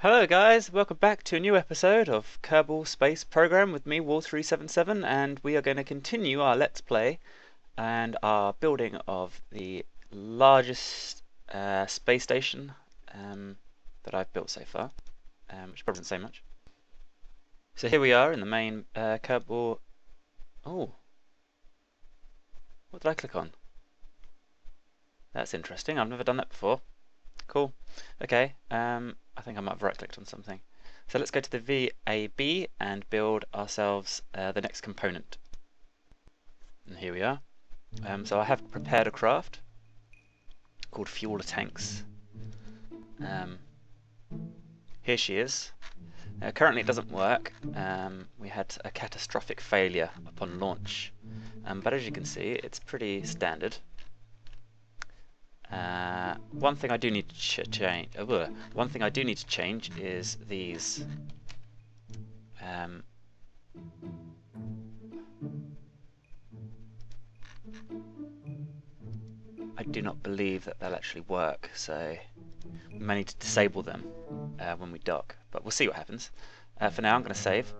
Hello guys, welcome back to a new episode of Kerbal Space Program with me, Wall377, and we are going to continue our Let's Play and our building of the largest space station that I've built so far, which probably doesn't say much. So here we are in the main Kerbal. Oh, what did I click on? That's interesting, I've never done that before. Cool. Okay, I think I might have right-clicked on something. So let's go to the VAB and build ourselves the next component. And here we are. So I have prepared a craft called Fueler Tanks. Here she is. Currently it doesn't work. We had a catastrophic failure upon launch. But as you can see, it's pretty standard. One thing I do need to change. One thing I do need to change is these. I do not believe that they'll actually work, so we may need to disable them when we dock. But we'll see what happens. For now, I'm going to save.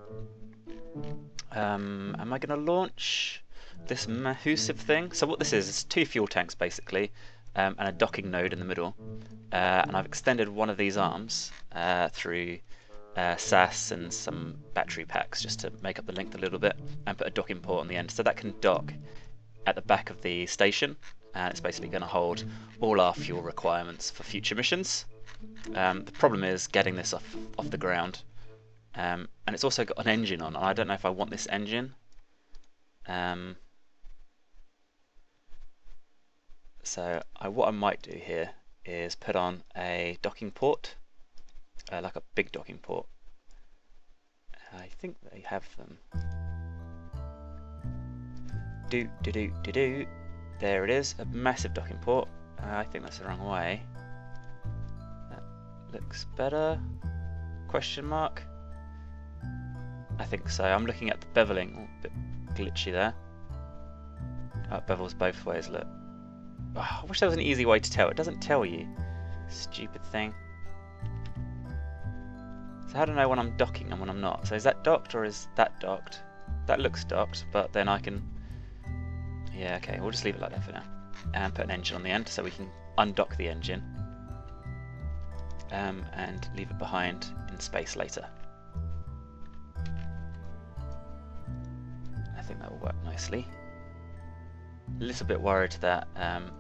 Am I going to launch this massive thing? So what this is two fuel tanks basically. And a docking node in the middle, and I've extended one of these arms through SAS and some battery packs just to make up the length a little bit, and put a docking port on the end so that can dock at the back of the station, and it's basically going to hold all our fuel requirements for future missions. The problem is getting this off the ground, and it's also got an engine on, and I don't know if I want this engine. So what I might do here is put on a docking port, like a big docking port. I think they have them. There it is, a massive docking port. I think that's the wrong way. That looks better. Question mark. I think so. I'm looking at the beveling. Oh, a bit glitchy there. Oh, it bevels both ways. Look. Oh, I wish there was an easy way to tell. It doesn't tell you. Stupid thing. So how do I know when I'm docking and when I'm not? So is that docked or is that docked? That looks docked, but then I can... Yeah, okay, we'll just leave it like that for now. And put an engine on the end so we can undock the engine. And leave it behind in space later. I think that will work nicely. A little bit worried that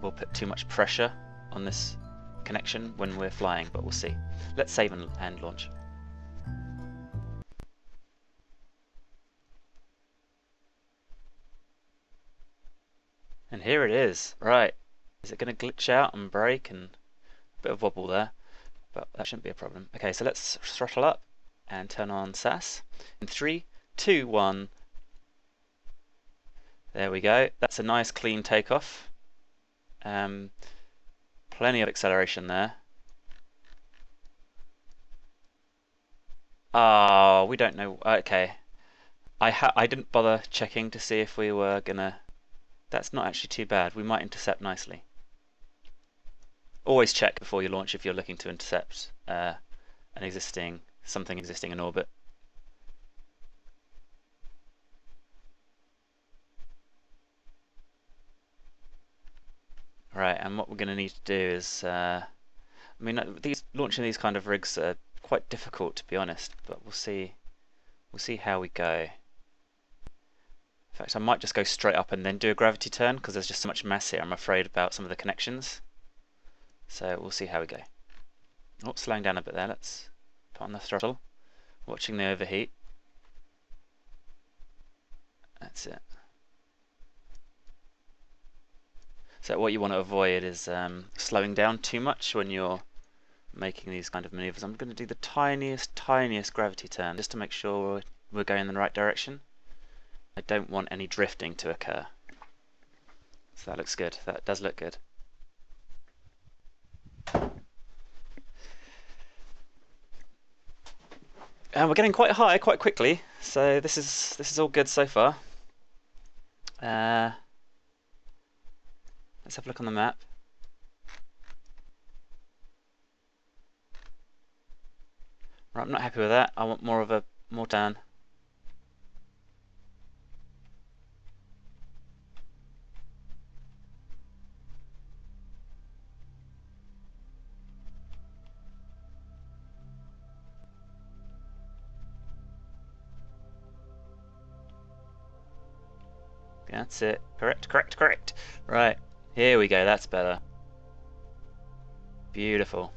we'll put too much pressure on this connection when we're flying, but we'll see. Let's save and launch. And here it is. Right. Is it going to glitch out and break and a bit of wobble there? But that shouldn't be a problem. Okay, so let's throttle up and turn on SAS. In 3, 2, 1. There we go. That's a nice clean takeoff. Plenty of acceleration there. Oh, we don't know. Okay. I didn't bother checking to see if we were gonna... That's not actually too bad. We might intercept nicely. Always check before you launch if you're looking to intercept something existing in orbit. Right, and what we're going to need to do is, I mean, launching these kind of rigs are quite difficult to be honest, but we'll see how we go. In fact, I might just go straight up and then do a gravity turn because there's just so much mass here. I'm afraid about some of the connections, so we'll see how we go. Oh, slowing down a bit there. Let's put on the throttle. Watching the overheat. That's it. So what you want to avoid is slowing down too much when you're making these kind of maneuvers. I'm going to do the tiniest gravity turn just to make sure we're going in the right direction. I don't want any drifting to occur. So that looks good. That does look good. And we're getting quite high quite quickly, so this is all good so far. Let's have a look on the map. Right, I'm not happy with that. I want more turn. That's it. Correct, correct, correct. Right, here we go. That's better. Beautiful.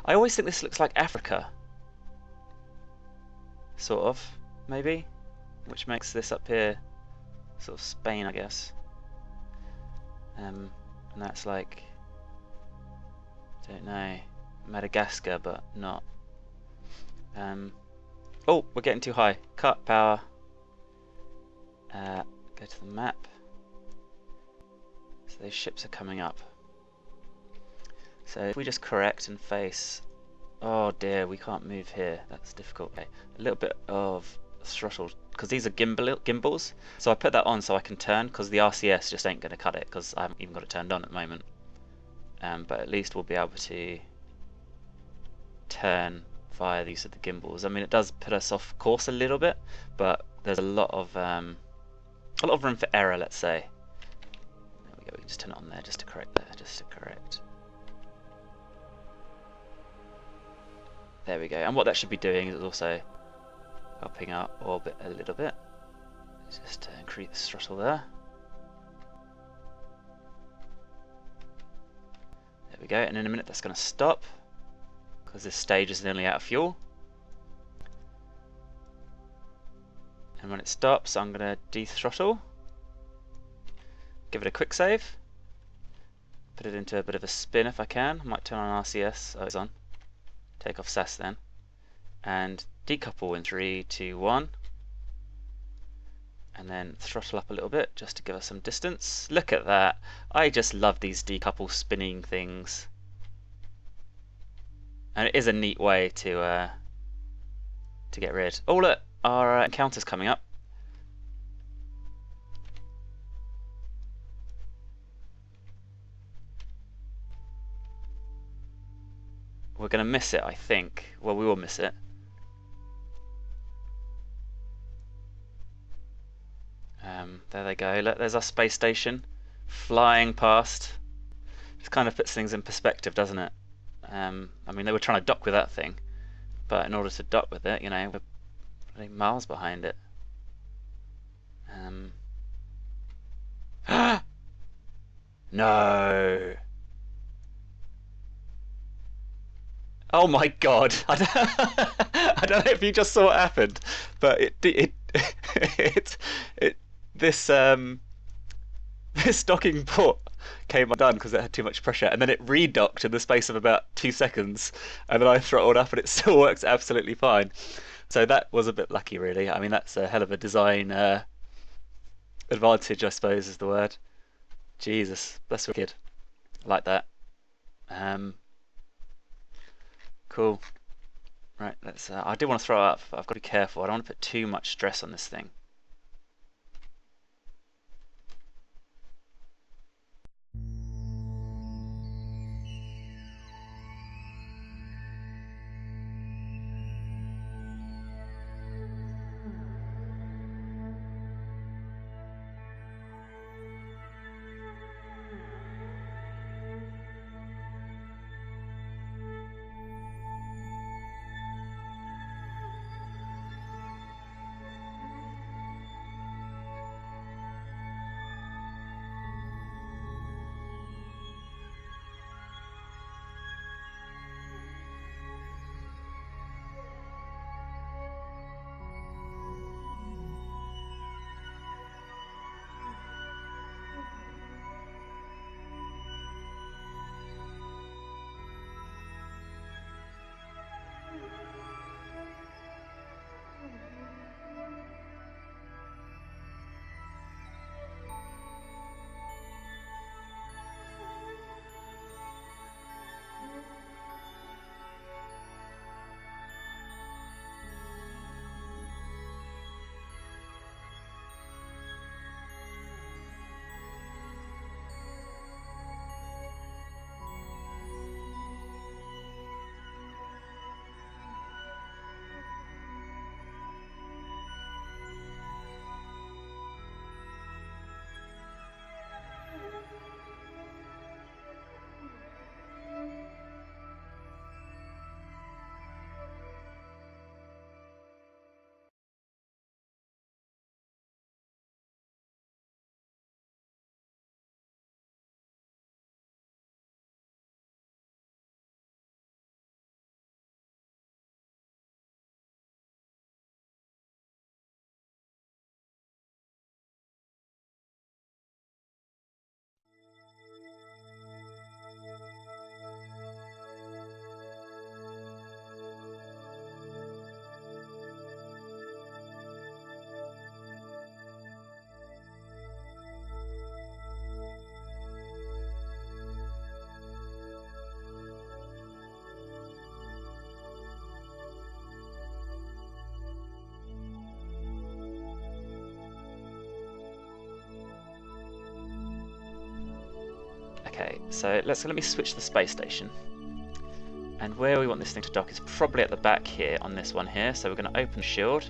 I always think this looks like Africa. Sort of, maybe? Which makes this up here sort of Spain, I guess. And that's like, don't know, Madagascar, but not. Oh, we're getting too high. Cut power. Go to the map. So those ships are coming up. So if we just correct and face, oh dear, we can't move here. That's difficult. Okay. A little bit of throttle, because these are gimbals. So I put that on so I can turn, because the RCS just ain't going to cut it, because I haven't even got it turned on at the moment. But at least we'll be able to turn via the use of the gimbals. I mean, it does put us off course a little bit, but there's a lot of room for error, let's say. There we go. We can just turn it on there, just to correct there, just to correct. There we go. And what that should be doing is also helping our orbit a little bit. Just to increase the throttle there. There we go. And in a minute that's going to stop, because this stage is nearly out of fuel. And when it stops, I'm going to dethrottle, give it a quick save, put it into a bit of a spin if I can. I might turn on RCS. Oh, it's on. Take off SAS then, and decouple in 3, 2, 1, and then throttle up a little bit just to give us some distance. Look at that! I just love these decouple spinning things, and it is a neat way to get rid. Oh look, our encounter's coming up. We're going to miss it, I think. Well, we will miss it. There they go. Look, there's our space station flying past. Just kind of puts things in perspective, doesn't it? I mean, they were trying to dock with that thing, but in order to dock with it, you know, we're miles behind it. No! Oh my god! I don't know if you just saw what happened, but this this docking port came undone because it had too much pressure, and then it redocked in the space of about 2 seconds, and then I throttled up, and it still works absolutely fine. So that was a bit lucky, really. I mean, that's a hell of a design advantage, I suppose, is the word. Jesus, that's wicked. I like that. Cool. Right, let's. I do want to throw up, but I've got to be careful. I don't want to put too much stress on this thing. so let me switch the space station. And where we want this thing to dock is probably at the back here on this one here. So we're going to open the shield,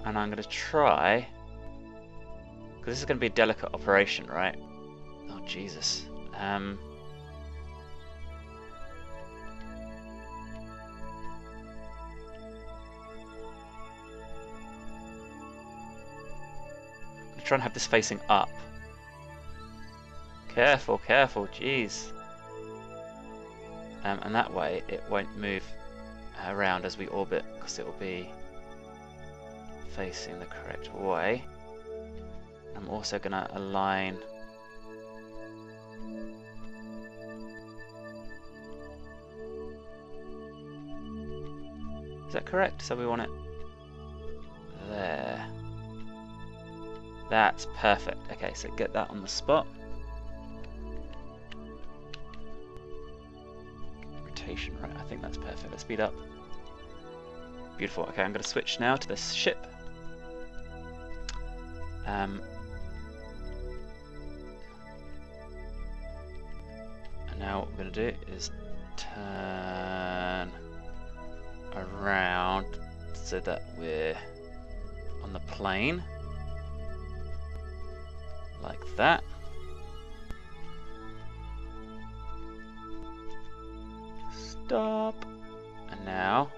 and I'm going to try, because this is going to be a delicate operation, right? Oh Jesus. Try and have this facing up. Careful, careful, jeez. And that way it won't move around as we orbit, because it will be facing the correct way. I'm also going to align Is that correct? So we want it there. That's perfect. Okay, so get that on the spot. Rotation, right, I think that's perfect. Let's speed up. Beautiful. Okay, I'm going to switch now to this ship. And now what we're going to do is turn around so that we're on the plane. Like that. Stop. And now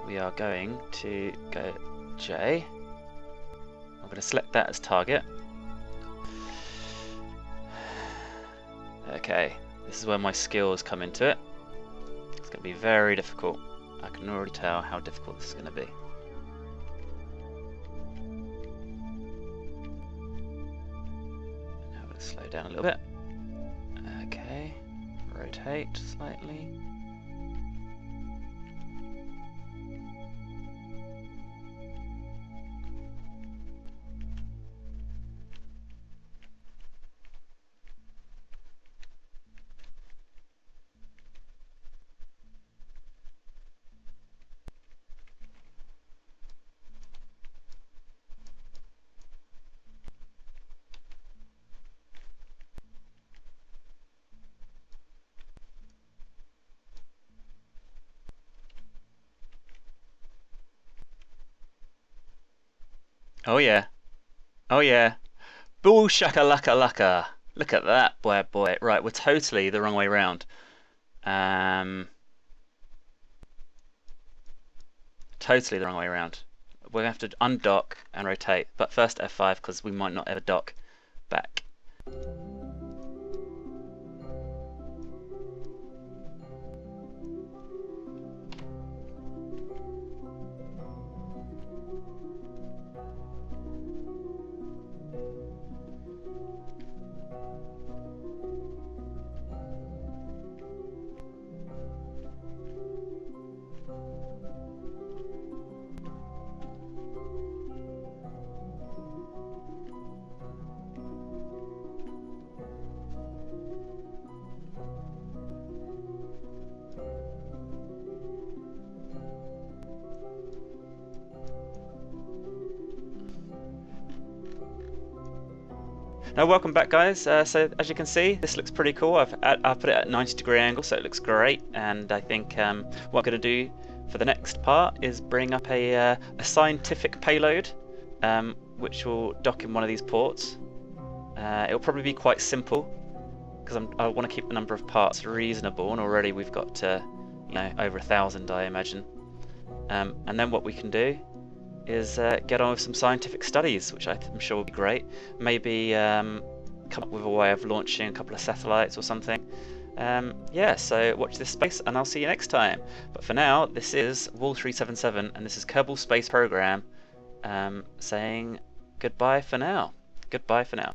we are going to go J. I'm going to select that as target. Okay, this is where my skills come into it. It's going to be very difficult. I can already tell how difficult this is going to be. Slow down a little bit. Okay, rotate slightly. Oh yeah. Oh yeah. Boo shaka laka laka. Look at that, boy boy. Right, we're totally the wrong way round. Totally the wrong way around. We're going to have to undock and rotate. But first F5, because we might not ever dock back. Now welcome back guys, so as you can see this looks pretty cool. I've put it at 90-degree angle so it looks great, and I think what I'm going to do for the next part is bring up a scientific payload which will dock in one of these ports. It'll probably be quite simple because I want to keep the number of parts reasonable, and already we've got you know, over 1,000 I imagine. And then what we can do is get on with some scientific studies, which I'm sure will be great. Maybe come up with a way of launching a couple of satellites or something. Yeah, so watch this space and I'll see you next time. But for now, this is Wall377 and this is Kerbal Space Program saying goodbye for now. Goodbye for now.